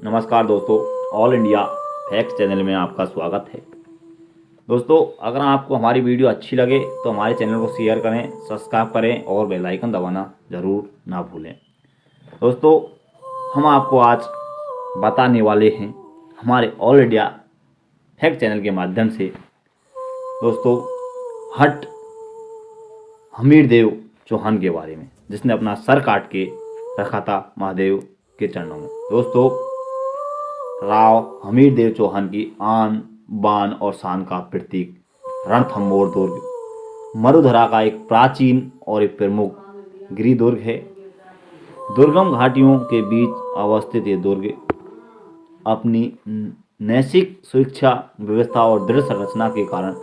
नमस्कार दोस्तों, all India fact channel में आपका स्वागत है। दोस्तों, अगर आपको हमारी वीडियो अच्छी लगे तो हमारे चैनल को शेयर करें, सब्सक्राइब करें और बेल आइकन दबाना ज़रूर ना भूलें। दोस्तों, हम आपको आज बताने वाले हैं हमारे ऑल इंडिया फैक्ट चैनल के माध्यम से दोस्तों हट हमीरदेव चौहान के बारे में, जिसने अपना सर काट के रखा था महादेव के चरणों में। दोस्तों, राव हमीरदेव चौहान की आन बान और शान का प्रतीक रणथंभौर दुर्ग मरुधरा का एक प्राचीन और एक प्रमुख गृह दुर्ग है। दुर्गम घाटियों के बीच अवस्थित ये दुर्ग अपनी नैतिक सुरक्षा व्यवस्था और दृढ़ संरचना के कारण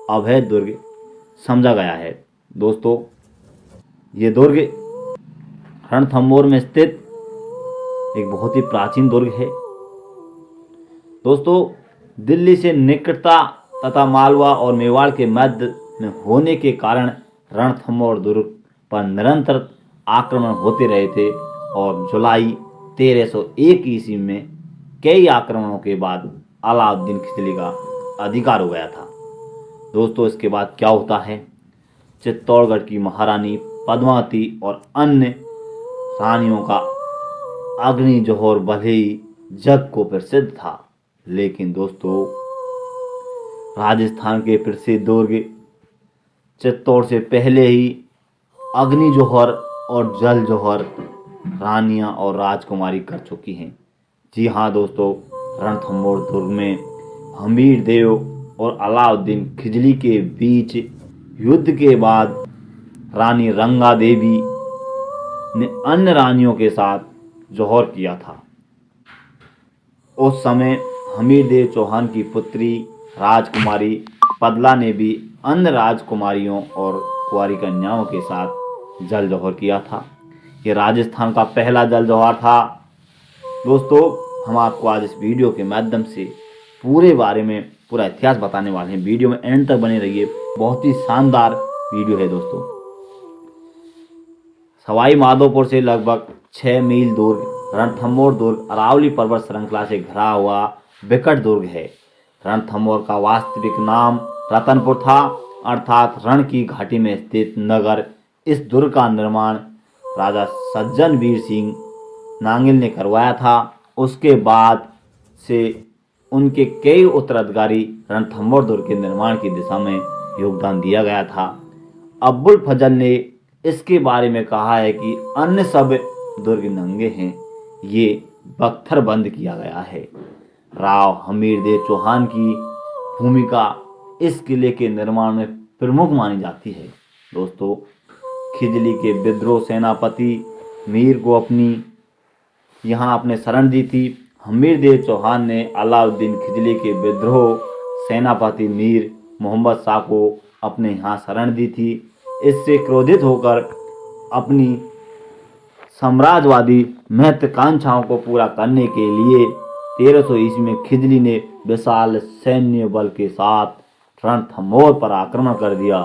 अभय दुर्ग समझा गया है। दोस्तों, ये दुर्ग रणथंभौर में स्थित एक बहुत ही प्राचीन दुर्ग है। दोस्तों, दिल्ली से निकटता तथा मालवा और मेवाड़ के मध्य में होने के कारण रणथंभौर दुर्ग पर निरंतर आक्रमण होते रहे थे और जुलाई 1301 ईस्वी में कई आक्रमणों के बाद अलाउद्दीन खिलजी का अधिकार हो गया था। दोस्तों, इसके बाद क्या होता है? चित्तौड़गढ़ की महारानी पद्मावती और अन्य रानियों का अग्नि जौहर भले ही जग को प्रसिद्ध था, लेकिन दोस्तों राजस्थान के प्रसिद्ध दुर्ग चित्तौड़ से पहले ही अग्नि जौहर और जल जौहर रानियां और राजकुमारी कर चुकी हैं। जी हाँ दोस्तों, रणथंभौर दुर्ग में हमीरदेव और अलाउद्दीन खिलजी के बीच युद्ध के बाद रानी रंगा देवी ने अन्य रानियों के साथ जौहर किया था। उस समय हमीरदेव चौहान की पुत्री राजकुमारी पदला ने भी अन्य राजकुमारियों और कुंवारी कन्याओं के साथ जल जौहर किया था। ये राजस्थान का पहला जल जौहर था। दोस्तों, हम आपको आज इस वीडियो के माध्यम से पूरे बारे में पूरा इतिहास बताने वाले हैं। वीडियो में एंड तक बने रहिए, बहुत ही शानदार वीडियो है। दोस्तों, सवाई माधोपुर से लगभग 6 मील दूर रणथंभौर दुर्ग अरावली पर्वत श्रृंखला से घिरा हुआ विकट दुर्ग है। रणथंभौर का वास्तविक नाम रतनपुर था, अर्थात रण की घाटी में स्थित नगर। इस दुर्ग का निर्माण राजा सज्जन वीर सिंह नांगिल ने करवाया था। उसके बाद से उनके कई उत्तराधिकारी रणथंभौर दुर्ग के निर्माण की दिशा में योगदान दिया गया था। अब्बुल फजल ने इसके बारे में कहा है कि अन्य सब दुर्ग नंगे हैं, ये पत्थर बंद किया गया है। राव हमीरदेव चौहान की भूमिका इस किले के निर्माण में प्रमुख मानी जाती है। दोस्तों, खिजली के विद्रोह सेनापति मीर को यहाँ अपने शरण दी थी। हमीरदेव चौहान ने अलाउद्दीन खिजली के विद्रोह सेनापति मीर मोहम्मद शाह को अपने यहाँ शरण दी थी। इससे क्रोधित होकर अपनी साम्राज्यवादी महत्वाकांक्षाओं को पूरा करने के लिए 1300 ईस्वी में खिजली ने विशाल सैन्य बल के साथ रणथंभौर पर आक्रमण कर दिया।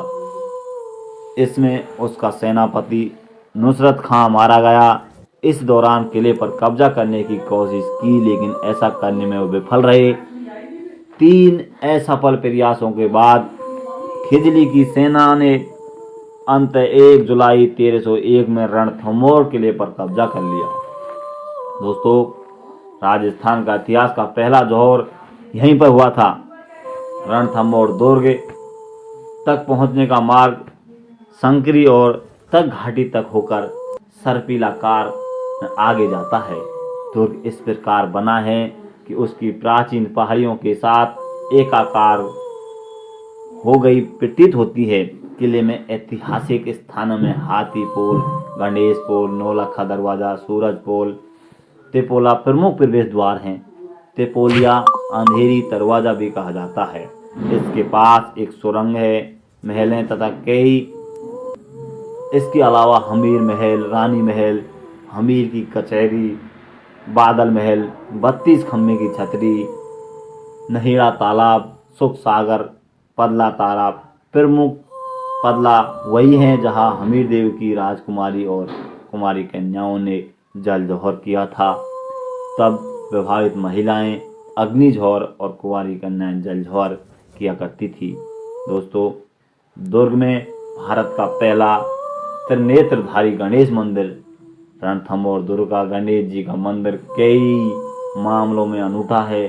इसमें उसका सेनापति नुसरत खां मारा गया। इस दौरान किले पर कब्जा करने की कोशिश की, लेकिन ऐसा करने में वो विफल रहे। 3 असफल प्रयासों के बाद खिजली की सेना ने अंत 1 जुलाई 1301 में रणथंभौर किले पर कब्जा कर लिया। दोस्तों, राजस्थान का इतिहास का पहला जौहर यहीं पर हुआ था। रणथंभौर दुर्ग तक पहुंचने का मार्ग संकरी और तक घाटी तक होकर सर्पिलाकार आगे जाता है। दुर्ग इस प्रकार बना है कि उसकी प्राचीन पहाड़ियों के साथ एकाकार हो गई प्रतीत होती है। किले में ऐतिहासिक स्थानों में हाथी पोल, गणेश पोल, नौलखा दरवाजा, सूरज पोल, तेपोला प्रमुख प्रवेश द्वार हैं। तेपोलिया अंधेरी दरवाजा भी कहा जाता है। इसके पास एक सुरंग है। महलें तथा कई इसके अलावा हमीर महल, रानी महल, हमीर की कचहरी, बादल महल, 32 खम्भे की छतरी, नहीड़ा तालाब, सुख सागर, पदला तालाब। प्रमुख पदला वही है जहां हमीरदेव की राजकुमारी और कुमारी कन्याओं ने जल जौहर किया था। तब विवाहित महिलाएं अग्निझौर और कुंवारी कन्याएं जलझौर किया करती थी। दोस्तों, दुर्ग में भारत का पहला त्रिनेत्रधारी गणेश मंदिर रणथंभौर दुर्ग का गणेश जी का मंदिर कई मामलों में अनूठा है।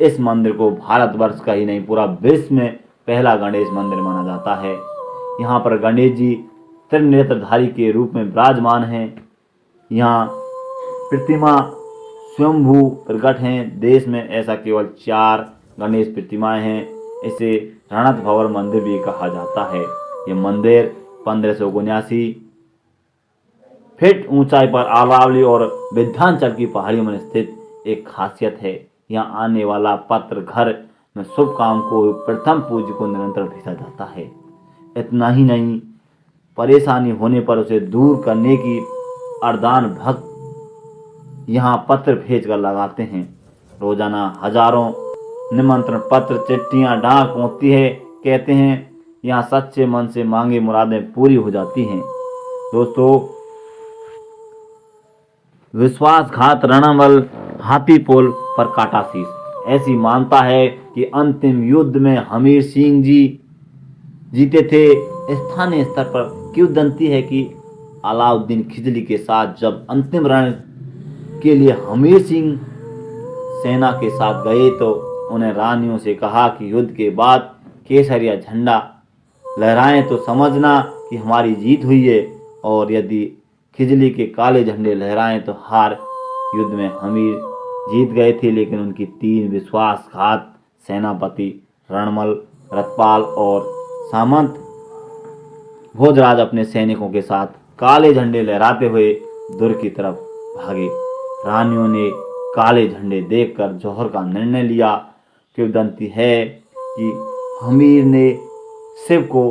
इस मंदिर को भारतवर्ष का ही नहीं पूरा विश्व में पहला गणेश मंदिर माना जाता है। यहाँ पर गणेश जी त्रिनेत्रधारी के रूप में विराजमान हैं। यहाँ प्रतिमा स्वयंभू प्रकट हैं। देश में ऐसा केवल 4 गणेश प्रतिमाएं हैं। इसे रणथंभौर मंदिर भी कहा जाता है। ये मंदिर 1579 फीट ऊंचाई पर अरावली और विंध्याचल की पहाड़ियों में स्थित एक खासियत है। यहाँ आने वाला पत्र घर में शुभ काम को प्रथम पूज्य को निरंतर भेजा जाता है। इतना ही नहीं, परेशानी होने पर उसे दूर करने की अरदान भक्त यहाँ पत्र भेज कर लगाते हैं। रोजाना हजारों निमंत्रण पत्र चिट्ठियाँ डाक पहुँचती है। कहते हैं यहाँ सच्चे मन से मांगे मुरादें पूरी हो जाती हैं। दोस्तों, विश्वासघात रणवल हाथीपोल पर काटा शीश। ऐसी मानता है कि अंतिम युद्ध में हमीर सिंह जी जीते थे। स्थानीय स्तर पर किंवदंती है कि अलाउद्दीन खिलजी के साथ जब अंतिम रण के लिए हमीर सिंह सेना के साथ गए तो उन्हें रानियों से कहा कि युद्ध के बाद केसरिया झंडा लहराएं तो समझना कि हमारी जीत हुई है, और यदि खिजली के काले झंडे लहराएं तो हार। युद्ध में हमीर जीत गए थे, लेकिन उनकी 3 विश्वासघात सेनापति रणमल, रतपाल और सामंत भोजराज अपने सैनिकों के साथ काले झंडे लहराते हुए दुर्ग की तरफ भागे। रानियों ने काले झंडे देखकर जौहर का निर्णय लिया। किंवदंती है कि हमीर ने शिव को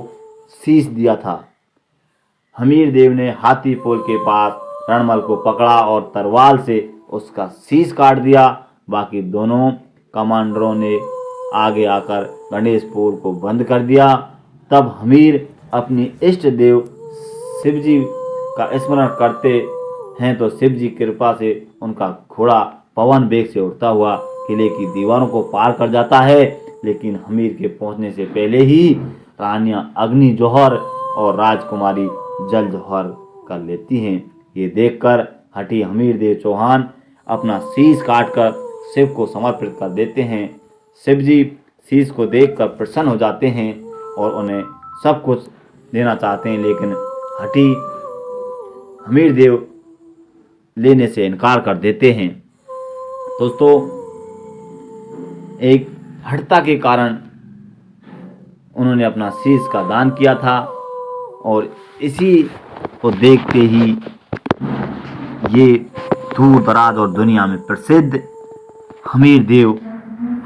शीश दिया था। हमीर देव ने हाथीपोल के पास रणमल को पकड़ा और तलवार से उसका शीश काट दिया। बाकी दोनों कमांडरों ने आगे आकर गणेश पोल को बंद कर दिया। तब हमीर अपनी इष्ट देव शिवजी का स्मरण करते हैं तो शिवजी कृपा से उनका घोड़ा पवन वेग से उड़ता हुआ किले की दीवारों को पार कर जाता है। लेकिन हमीर के पहुंचने से पहले ही रानियां अग्नि जौहर और राजकुमारी जल जौहर कर लेती हैं। ये देखकर हठी हमीर देव चौहान अपना शीश काटकर शिव को समर्पित कर देते हैं। शिवजी शीश को देखकर प्रसन्न हो जाते हैं और उन्हें सब कुछ देना चाहते हैं, लेकिन हठी हमीर देव लेने से इनकार कर देते हैं। दोस्तों, एक हठता के कारण उन्होंने अपना शीश का दान किया था, और इसी को देखते ही ये दूर दराज और दुनिया में प्रसिद्ध हमीर देव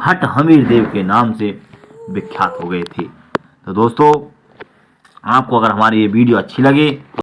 हठ हमीर देव के नाम से विख्यात हो गए थे। तो दोस्तों, आपको अगर हमारी ये वीडियो अच्छी लगे